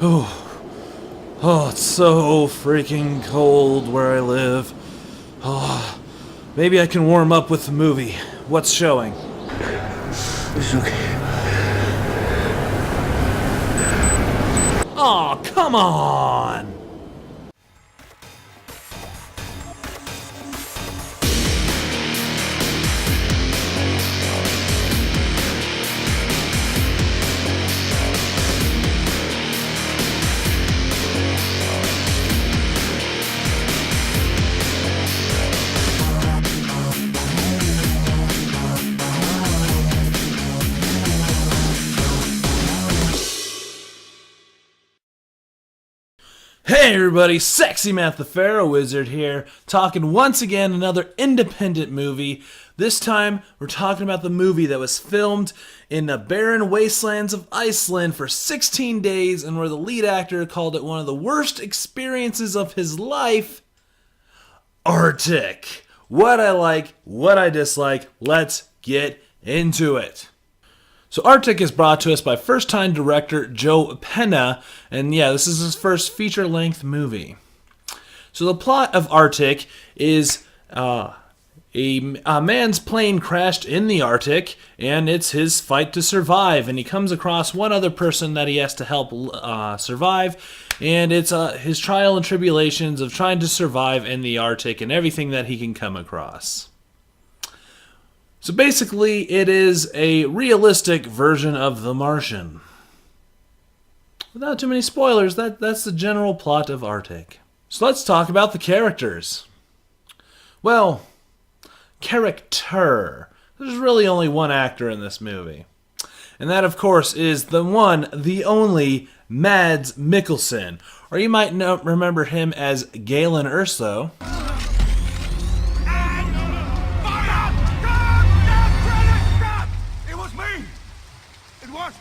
Oh, it's so freaking cold where I live. Oh, maybe I can warm up with the movie. What's showing? It's okay. Oh, come on! Hey everybody, Sexy Matt the Pharaoh Wizard here, talking once again another independent movie. This time, we're talking about the movie that was filmed in the barren wastelands of Iceland for 16 days and where the lead actor called it one of the worst experiences of his life, Arctic. What I like, what I dislike, let's get into it. So Arctic is brought to us by first-time director Joe Penna, and yeah, this is his first feature-length movie. So the plot of Arctic is a man's plane crashed in the Arctic, and it's his fight to survive, and he comes across one other person that he has to help survive, and it's his trial and tribulations of trying to survive in the Arctic and everything that he can come across. So basically, it is a realistic version of The Martian. Without too many spoilers, that's the general plot of Arctic. So let's talk about the characters. Well, character. There's really only one actor in this movie. And that, of course, is the one, the only, Mads Mikkelsen. Or you might remember him as Galen Erso.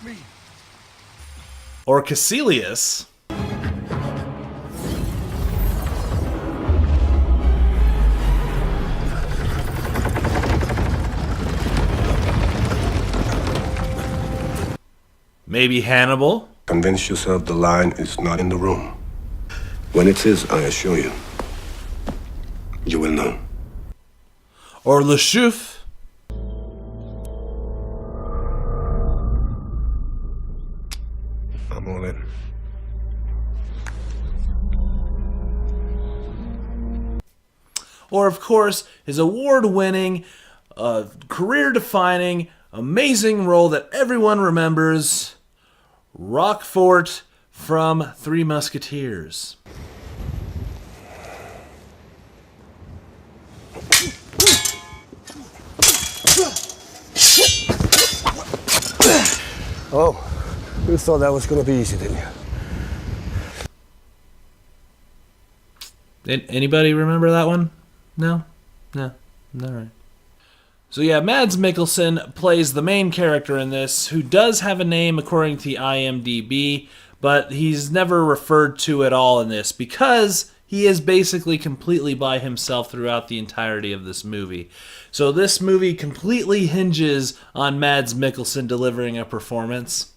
Me. Or Caecilius. Maybe Hannibal. Convince yourself the lion is not in the room. When it is, I assure you, you will know. Or Le Chouf. I'm all in. Or, of course, his award-winning, career-defining, amazing role that everyone remembers, Roquefort from Three Musketeers. Oh, you thought that was going to be easy, didn't you? Anybody remember that one? No? No. All right. So yeah, Mads Mikkelsen plays the main character in this, who does have a name according to IMDb, but he's never referred to at all in this because he is basically completely by himself throughout the entirety of this movie. So this movie completely hinges on Mads Mikkelsen delivering a performance.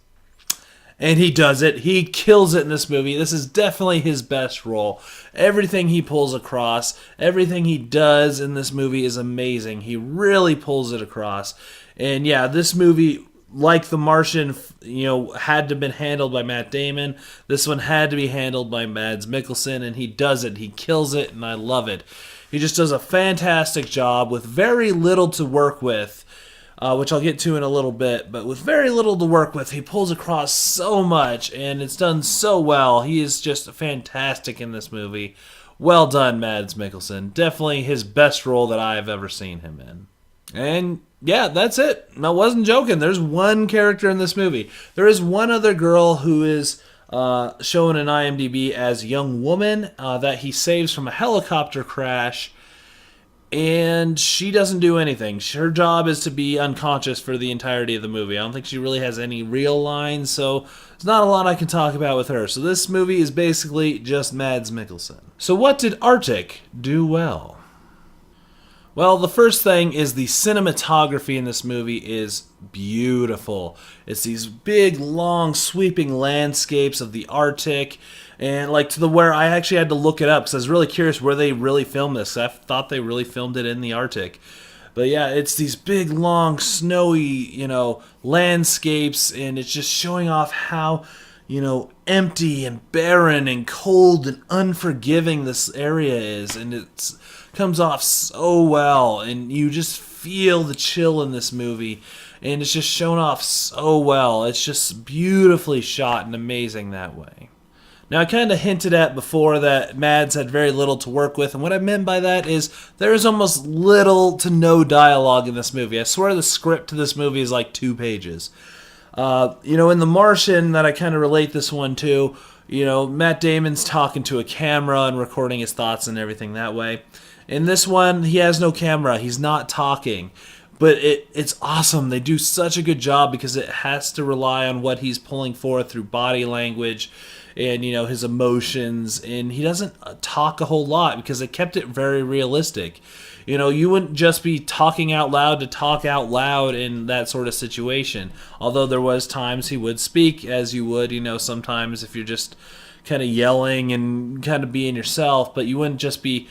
And he does it. He kills it in this movie. This is definitely his best role. Everything he pulls across, everything he does in this movie is amazing. He really pulls it across. And yeah, this movie, like The Martian, had to have been handled by Matt Damon. This one had to be handled by Mads Mikkelsen, and he does it. He kills it, and I love it. He just does a fantastic job with very little to work with. Which I'll get to in a little bit, but with very little to work with, he pulls across so much, and it's done so well. He is just fantastic in this movie. Well done, Mads Mikkelsen. Definitely his best role that I've ever seen him in. And yeah, that's it. I wasn't joking. There's one character in this movie. There is one other girl who is shown in IMDb as young woman that he saves from a helicopter crash. And she doesn't do anything. Her job is to be unconscious for the entirety of the movie. I don't think she really has any real lines, so there's not a lot I can talk about with her. So this movie is basically just Mads Mikkelsen. So what did Arctic do well? Well, the first thing is the cinematography in this movie is beautiful. It's these big, long, sweeping landscapes of the Arctic, and like to the where I actually had to look it up because I was really curious where they really filmed this. I thought they really filmed it in the Arctic. But yeah, it's these big, long, snowy, landscapes, and it's just showing off how, empty and barren and cold and unforgiving this area is, and it comes off so well, and you just feel the chill in this movie, and it's just shown off so well. It's just beautifully shot and amazing that way. Now, I kind of hinted at before that Mads had very little to work with, and what I meant by that is there is almost little to no dialogue in this movie. I swear the script to this movie is like 2 pages. In The Martian, that I kind of relate this one to, Matt Damon's talking to a camera and recording his thoughts and everything that way. In this one, he has no camera. He's not talking. But it's awesome. They do such a good job because it has to rely on what he's pulling forth through body language and his emotions, and he doesn't talk a whole lot because they kept it very realistic. You wouldn't just be talking out loud to talk out loud in that sort of situation, although there was times he would speak as you would sometimes if you're just kind of yelling and kind of being yourself, but you wouldn't just be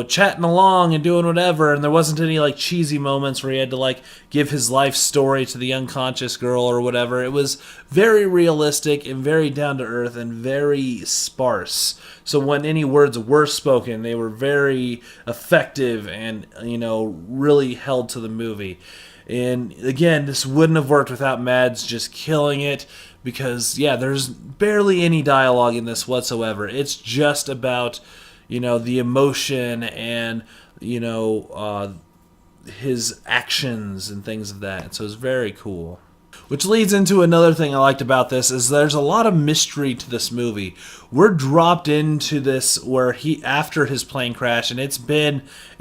chatting along and doing whatever, and there wasn't any like cheesy moments where he had to like give his life story to the unconscious girl or whatever. It was very realistic and very down to earth and very sparse. So when any words were spoken, they were very effective and really held to the movie. And again, this wouldn't have worked without Mads just killing it, because there's barely any dialogue in this whatsoever. It's just about the emotion and his actions and things of that. So it's very cool. Which leads into another thing I liked about this is there's a lot of mystery to this movie. We're dropped into this where after his plane crash, and it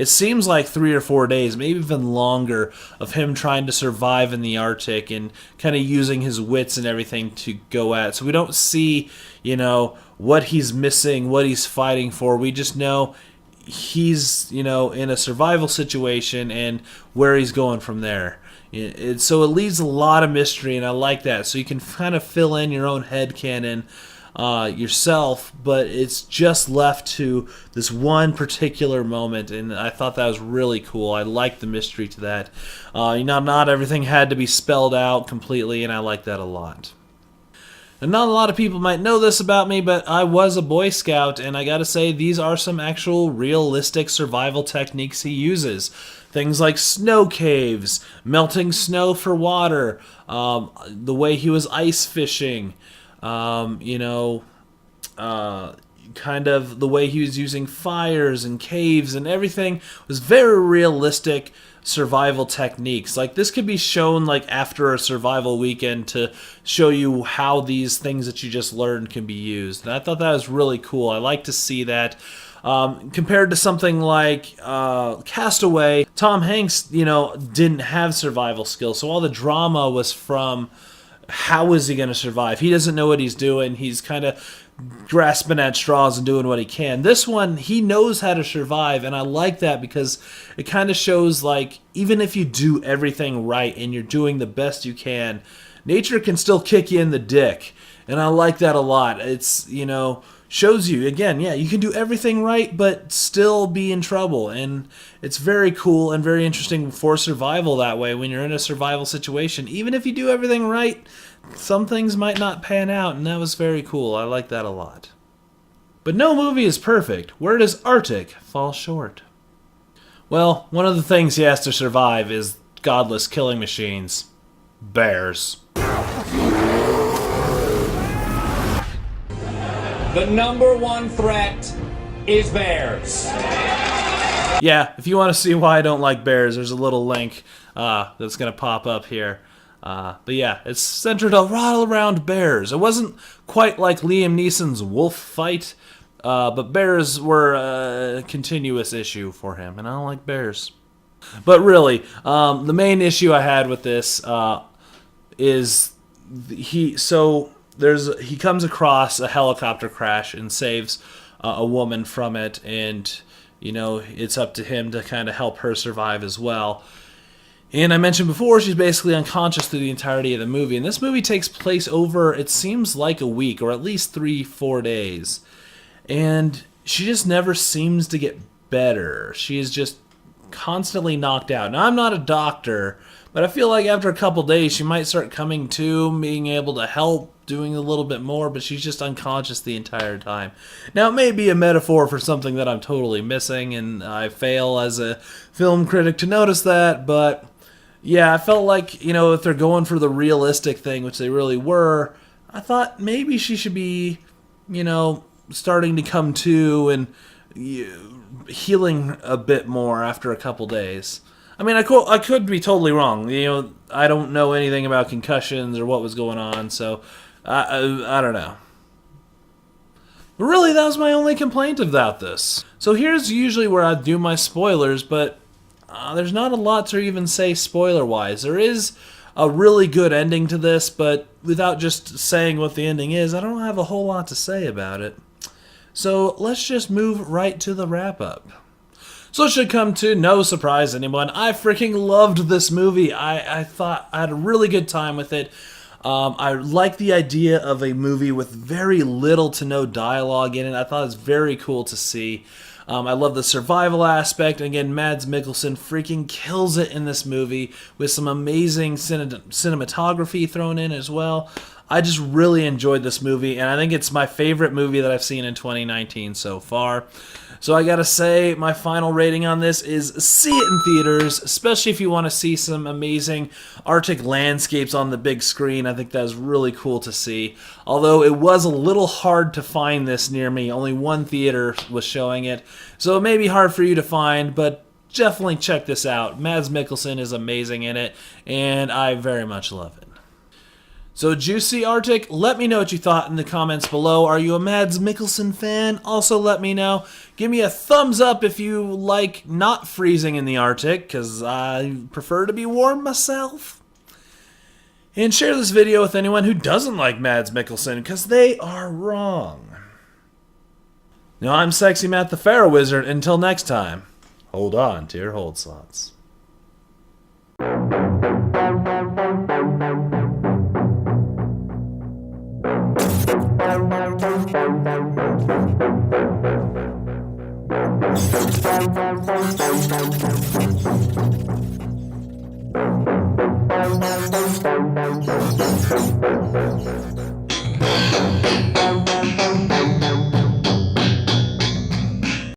seems like 3 or 4 days, maybe even longer, of him trying to survive in the Arctic and kind of using his wits and everything to go at. So we don't see, what he's missing, what he's fighting for. We just know he's, in a survival situation and where he's going from there. So it leaves a lot of mystery, and I like that. So you can kind of fill in your own headcanon yourself, but it's just left to this one particular moment, and I thought that was really cool. I liked the mystery to that. Not everything had to be spelled out completely, and I like that a lot. And not a lot of people might know this about me, but I was a Boy Scout, and I gotta say, these are some actual realistic survival techniques he uses. Things like snow caves, melting snow for water, the way he was ice fishing, kind of the way he was using fires and caves and everything was very realistic survival techniques. Like, this could be shown like after a survival weekend to show you how these things that you just learned can be used. And I thought that was really cool. I like to see that. Compared to something like Castaway, Tom Hanks, didn't have survival skills, so all the drama was from how is he going to survive. He doesn't know what he's doing. He's kind of grasping at straws and doing what he can. This one, he knows how to survive, and I like that because it kind of shows, like, even if you do everything right and you're doing the best you can, nature can still kick you in the dick, and I like that a lot. It's, shows you, again, you can do everything right, but still be in trouble, and it's very cool and very interesting for survival that way. When you're in a survival situation, even if you do everything right, some things might not pan out, and that was very cool. I like that a lot. But no movie is perfect. Where does Arctic fall short? Well, one of the things he has to survive is godless killing machines. Bears. The number one threat is bears. Yeah, if you want to see why I don't like bears, there's a little link that's going to pop up here. But yeah, it's centered a lot around bears. It wasn't quite like Liam Neeson's wolf fight, but bears were a continuous issue for him, and I don't like bears. But really, the main issue I had with this is he comes across a helicopter crash and saves a woman from it, and it's up to him to kind of help her survive as well. And I mentioned before, she's basically unconscious through the entirety of the movie. And this movie takes place over, it seems like a week, or at least 3-4 days. And she just never seems to get better. She is just constantly knocked out. Now, I'm not a doctor, but I feel like after a couple days, she might start coming to, being able to help, doing a little bit more, but she's just unconscious the entire time. Now, it may be a metaphor for something that I'm totally missing, and I fail as a film critic to notice that, but yeah, I felt like, if they're going for the realistic thing, which they really were, I thought maybe she should be, starting to come to and healing a bit more after a couple days. I mean, I could be totally wrong. I don't know anything about concussions or what was going on, so I don't know. But really, that was my only complaint about this. So here's usually where I do my spoilers, but there's not a lot to even say spoiler-wise. There is a really good ending to this, but without just saying what the ending is, I don't have a whole lot to say about it. So let's just move right to the wrap-up. So it should come to no surprise to anyone, I freaking loved this movie. I thought I had a really good time with it. I like the idea of a movie with very little to no dialogue in it. I thought it was very cool to see. I love the survival aspect. Again, Mads Mikkelsen freaking kills it in this movie with some amazing cinematography thrown in as well. I just really enjoyed this movie, and I think it's my favorite movie that I've seen in 2019 so far. So I gotta say, my final rating on this is see it in theaters, especially if you want to see some amazing Arctic landscapes on the big screen. I think that was really cool to see. Although it was a little hard to find this near me. Only one theater was showing it. So it may be hard for you to find, but definitely check this out. Mads Mikkelsen is amazing in it, and I very much love it. So, Juicy Arctic, let me know what you thought in the comments below. Are you a Mads Mikkelsen fan? Also, let me know. Give me a thumbs up if you like not freezing in the Arctic, because I prefer to be warm myself. And share this video with anyone who doesn't like Mads Mikkelsen, because they are wrong. Now, I'm Sexy Matt the Pharaoh Wizard. Until next time, hold on to your hold slots.